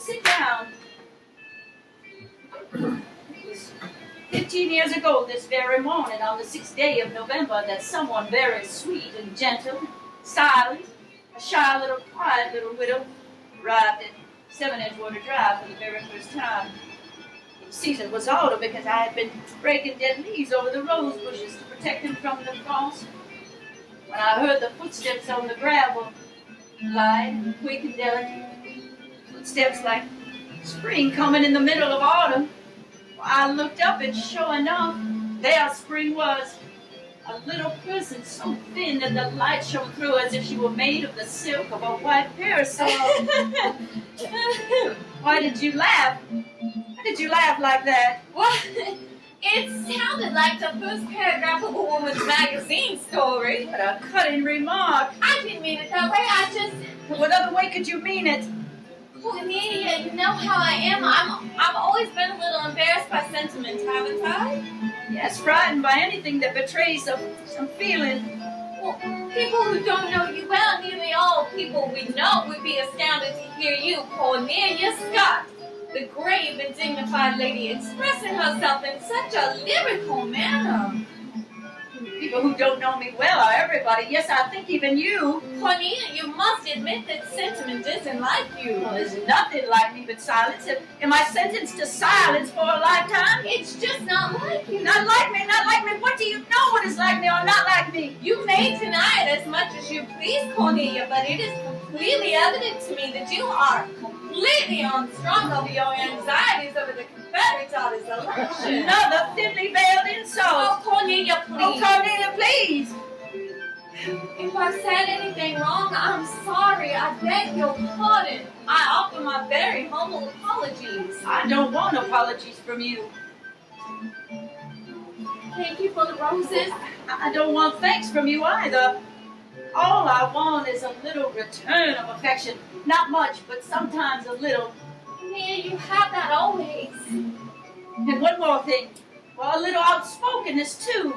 sit down. It was 15 years ago this very morning, on the 6th day of November, that someone very sweet and gentle, silent, a shy little, quiet little widow, arrived at 7 Edgewater Drive for the very first time. The season was autumn because I had been breaking dead leaves over the rose bushes to protect them from the frost. When I heard the footsteps on the gravel, light and quick and delicate, footsteps like spring coming in the middle of autumn, I looked up and sure enough, there spring was. A little person so thin that the light shone through as if she were made of the silk of a white parasol. Why did you laugh? Why did you laugh like that? Well, it sounded like the first paragraph of a woman's magazine story. What a cutting remark. I didn't mean it that way. I just... What other way could you mean it? Well, Amelia, you know how I am. I've always been a little embarrassed by sentiment, haven't I? Yes, frightened by anything that betrays some feeling. Well, people who don't know you well, nearly all people we know, would be astounded to hear you, Cornelia Scott, the grave and dignified lady, expressing herself in such a lyrical manner. People who don't know me well are everybody. Yes, I think even you. Cornelia, you must admit that sentiment isn't like you. Well, there's nothing like me but silence. Am I sentenced to silence for a lifetime? It's just not like you. Not like me, not like me. What do you know what is like me or not like me? You may deny it as much as you please, Cornelia, but it is completely evident to me that you are completely unstrung over your anxieties over the Confederate daughter's election. Another thinly veiled insult. Oh, Cornelia, please. Oh, Cornelia, please. If I've said anything wrong, I'm sorry. I beg your pardon. I offer my very humble apologies. I don't want apologies from you. Thank you for the roses. I don't want thanks from you either. All I want is a little return of affection. Not much, but sometimes a little. Yeah, you have that always. And one more thing. Well, a little outspokenness, too.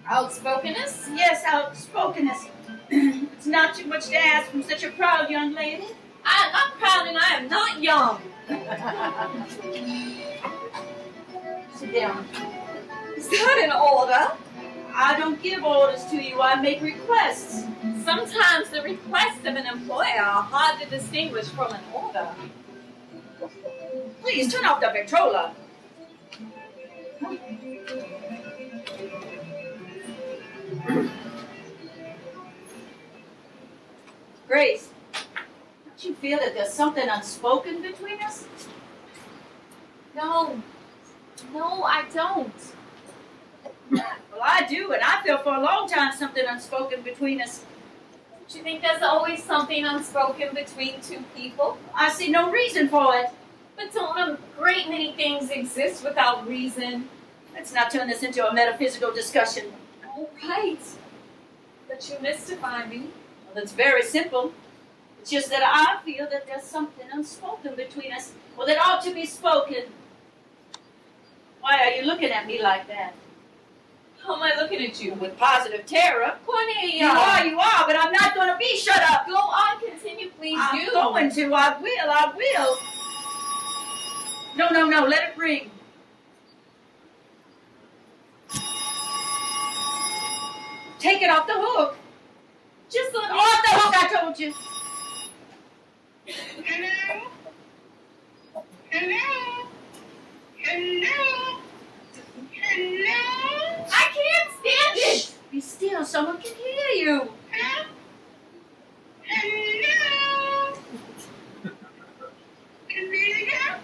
Outspokenness? Yes, outspokenness. It's not too much to ask from such a proud young lady. I am not proud and I am not young. Sit down. Is that an order? I don't give orders to you. I make requests. Sometimes the requests of an employer are hard to distinguish from an order. Please turn off the Victrola. Grace, don't you feel that there's something unspoken between us? No, I don't. Well, I do, and I feel for a long time something unspoken between us. Don't you think there's always something unspoken between two people? I see no reason for it. But don't a great many things exist without reason? Let's not turn this into a metaphysical discussion. All right. But you mystify me. Well, it's very simple. It's just that I feel that there's something unspoken between us. Well, that ought to be spoken. Why are you looking at me like that? How am I looking at you? With positive terror. Cornelia! You are, but I'm not going to be. Shut up. Go on, continue, please I'm do. going to. I will. No, let it ring. Take it off the hook. Just let me... Off the hook, I told you. Hello? Hello? Hello? Hello? I can't stand it! Be still, someone can hear you. Huh? Hello? Camellia?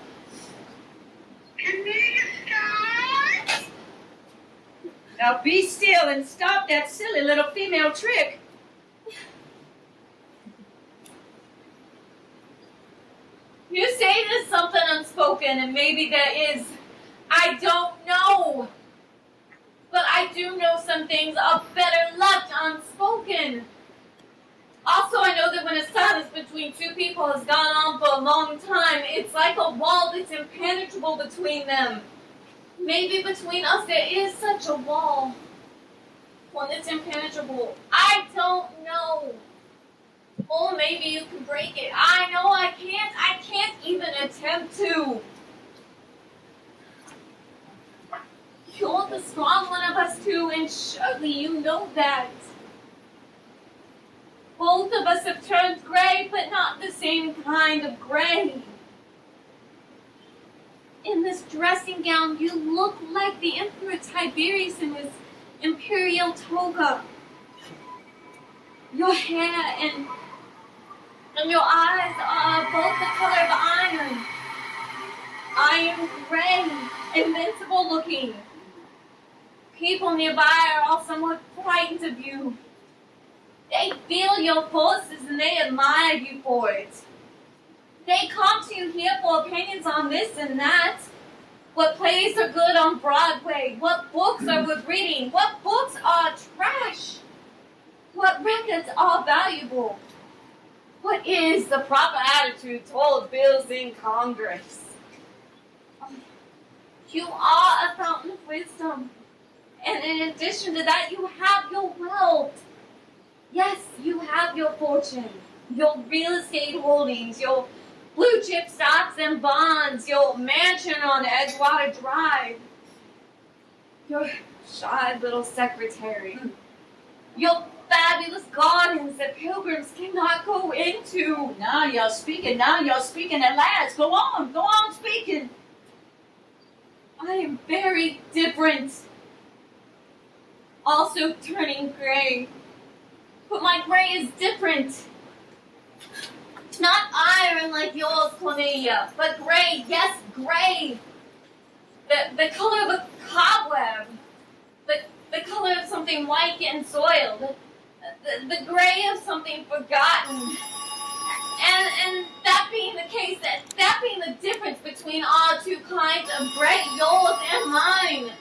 Camellia Scott? Now be still and stop that silly little female trick. You say there's something unspoken, and maybe there is. I don't know. But I do know some things are better left unspoken. Also, I know that when a silence between two people has gone on for a long time, it's like a wall that's impenetrable between them. Maybe between us there is such a wall. One that's impenetrable. I don't know. Or maybe you can break it. I know I can't. I can't even and surely you know that. Both of us have turned gray, but not the same kind of gray. In this dressing gown, you look like the Emperor Tiberius in his imperial toga. Your hair and your eyes are both the color of iron. Iron gray, invincible looking. People nearby are all somewhat frightened of you. They feel your forces and they admire you for it. They come to you here for opinions on this and that. What plays are good on Broadway? What books are worth reading? What books are trash? What records are valuable? What is the proper attitude toward bills in Congress? You are a fountain of wisdom. And in addition to that, you have your wealth. Yes, you have your fortune, your real estate holdings, your blue chip stocks and bonds, your mansion on Edgewater Drive, your shy little secretary, your fabulous gardens that pilgrims cannot go into. Now you're speaking at last. Go on speaking. I am very different. Also turning gray. But my gray is different. Not iron like yours, Cornelia, but gray, yes, gray. The color of a cobweb. The color of something white getting soiled. The gray of something forgotten. And that being the case, that being the difference between our two kinds of gray, yours and mine,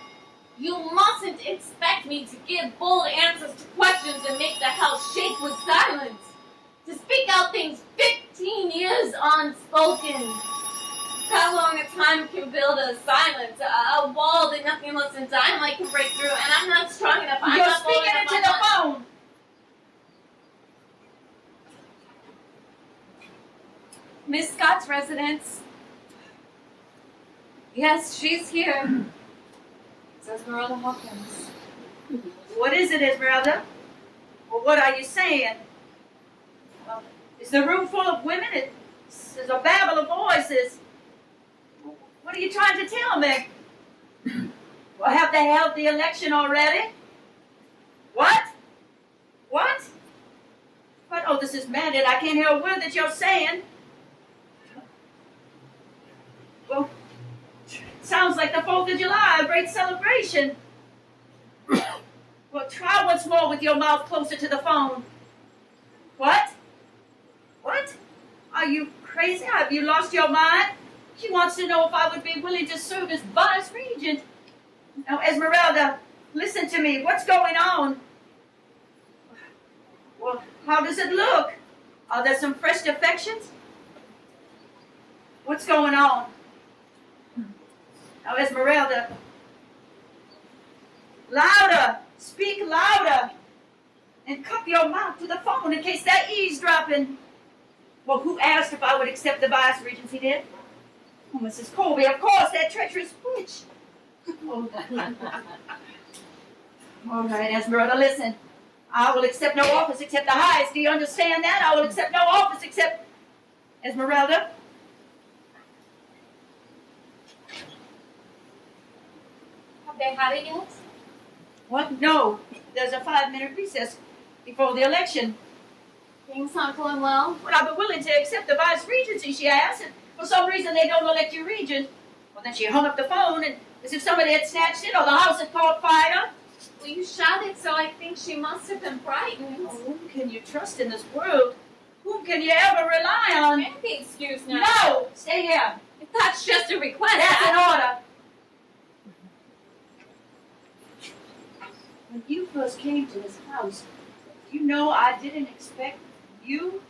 you mustn't expect me to give bold answers to questions and make the house shake with silence. To speak out things 15 years unspoken. How long a time can build a silence, a wall that nothing less than dynamite can break through, and I'm not strong enough. I'm You're not bold speaking enough, into the phone. Miss Scott's residence. Yes, she's here. Says Esmeralda Hawkins. What is it, Esmeralda? Well, what are you saying? Is the room full of women? There's a babble of voices. What are you trying to tell me? Well, have they held the election already? What? What? What? Oh, this is maddening. I can't hear a word that you're saying. Well, sounds like the 4th of July, a great celebration. Well, try once more with your mouth closer to the phone. What? What? Are you crazy? Have you lost your mind? She wants to know if I would be willing to serve as vice regent. Now, Esmeralda, listen to me. What's going on? Well, how does it look? Are there some fresh defections? What's going on? Now, Esmeralda, louder! Speak louder! And cup your mouth to the phone in case they're eavesdropping. Well, who asked if I would accept the vice regency, did? Oh, Mrs. Colby, of course, that treacherous witch. Oh. All right, Esmeralda, listen. I will accept no office except the highest. Do you understand that? I will accept no office except... Esmeralda? Have they had it yet? What? No. There's a 5-minute recess before the election. Things not going well? Would I be willing to accept the vice regency, she asked. And for some reason, they don't elect you regent. Well, then she hung up the phone, and as if somebody had snatched it or the house had caught fire. Well, you shouted, so I think she must have been frightened. Oh, whom can you trust in this world? Whom can you ever rely on? Can't be excused now. No! Stay here. If that's just a request. That's an order. When you first came to this house, you know I didn't expect you.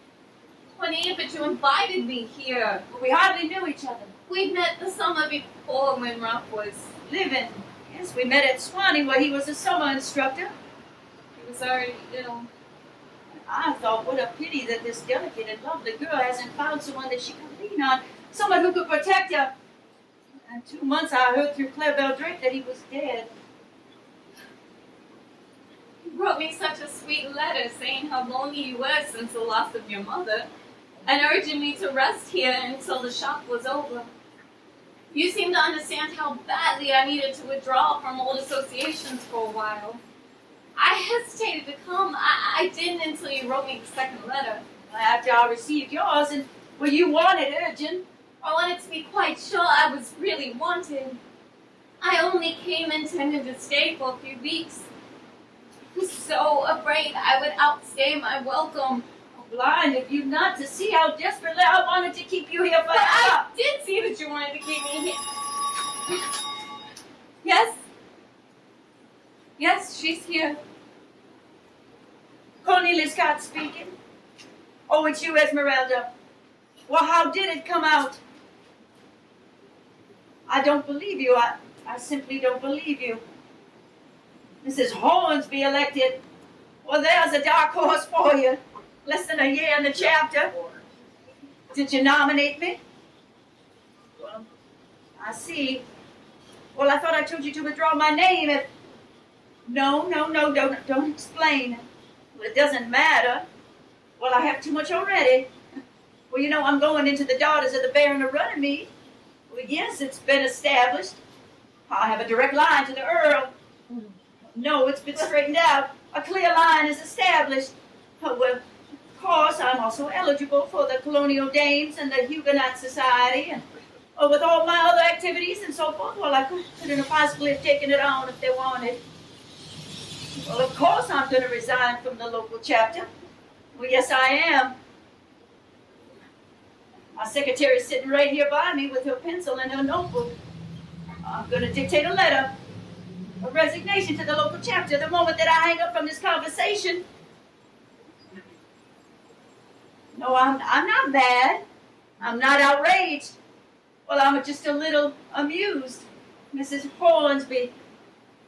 Honey, but you invited me here. We hardly knew each other. We met the summer before when Ruff was living. Yes, we met at Swanee where he was a summer instructor. He was already ill. I thought, what a pity that this delicate and lovely girl hasn't found someone that she could lean on, someone who could protect her. In 2 months I heard through Claire Bell Drake that he was dead. You wrote me such a sweet letter saying how lonely you were since the loss of your mother, and urging me to rest here until the shock was over. You seemed to understand how badly I needed to withdraw from old associations for a while. I hesitated to come. I didn't until you wrote me the second letter. After I received yours, and well, you wanted urgent. I wanted to be quite sure I was really wanted. I only came intending to stay for a few weeks. I was so afraid I would outstay my welcome. Blind of you not to see how desperately I wanted to keep you here But forever. I did see that you wanted to keep me here. Yes? Yes, she's here. Cornelia Scott speaking. Oh, it's you, Esmeralda. Well, how did it come out? I don't believe you. I simply don't believe you. Mrs. Hornsby elected. Well, there's a dark horse for you. Less than a year in the chapter. Did you nominate me? Well, I see. Well, I thought I told you to withdraw my name if... No, don't explain. Well, it doesn't matter. Well, I have too much already. Well, you know, I'm going into the Daughters of the Baron of Runnymede. Well, yes, it's been established. I have a direct line to the Earl. No, it's been straightened out. A clear line is established. Oh, well, of course, I'm also eligible for the Colonial Dames and the Huguenot Society, and with all my other activities and so forth. Well, I couldn't have possibly have taken it on if they wanted. Well, of course, I'm going to resign from the local chapter. Well, yes, I am. My secretary's sitting right here by me with her pencil and her notebook. I'm going to dictate a letter, a resignation to the local chapter the moment that I hang up from this conversation. No, I'm not mad. I'm not outraged. Well, I'm just a little amused. Mrs. Hornsby.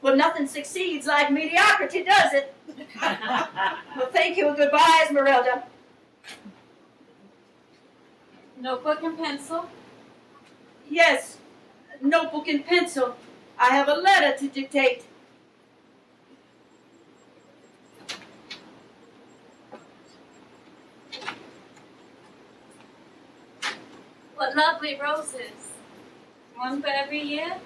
Well, nothing succeeds like mediocrity, does it? Well, thank you and goodbye, Esmeralda. Notebook and pencil. Yes, notebook and pencil. I have a letter to dictate. What lovely roses. One for every year.